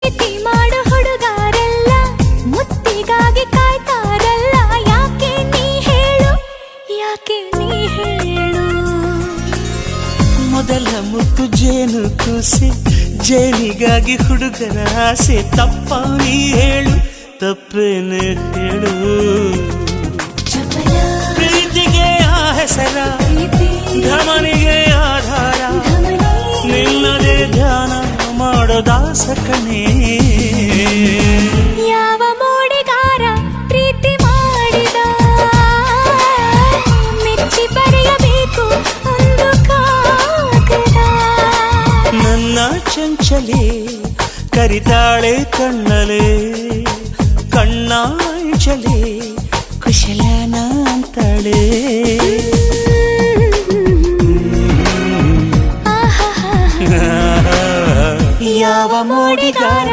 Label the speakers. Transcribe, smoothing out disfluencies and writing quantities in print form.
Speaker 1: ಪ್ರೀತಿ ಮಾಡೋ ಹುಡುಗಾರೆಲ್ಲ ಮುತ್ತಿಗಾಗಿ ಕಾಯ್ತಾರಲ್ಲ. ಯಾಕೆ ನೀ ಹೇಳು, ಯಾಕೆ ನೀ ಹೇಳು.
Speaker 2: ಮೊದಲ ಮುತ್ತು ಜೇನು ಕೂಸೆ, ಜೇನಿಗಾಗಿ ಹುಡುಗರ ಆಸೆ. ತಪ್ಪ ನೀ ಹೇಳು, ತಪ್ಪೇನೆ ಹೇಳು. ಪ್ರೀತಿಗೆ ಆ ಹೆಸರ, ಧಮನಿಗೆ ಆಧಾರ, ನಿನ್ನದೇ ಧ್ಯಾನ ಮಾಡೋದಾಸ ಕಣೆ.
Speaker 1: ಯಾವ ಮೋಡಿಗಾರ ಪ್ರೀತಿ ಮಾಡಿದ, ಮೆಚ್ಚಿ ಬರೆಯಬೇಕು ಒಂದು ಕಾಗದ.
Speaker 2: ನನ್ನ ಚಂಚಲೆ ಕರಿತಾಳೆ ಕಣ್ಣಲೆ, ಕಣ್ಣಾಂಚಲೆ ಕುಶಲನ ಅಂತಾಳೆ. ಯಾವ ಮೋಡಿಗಾರ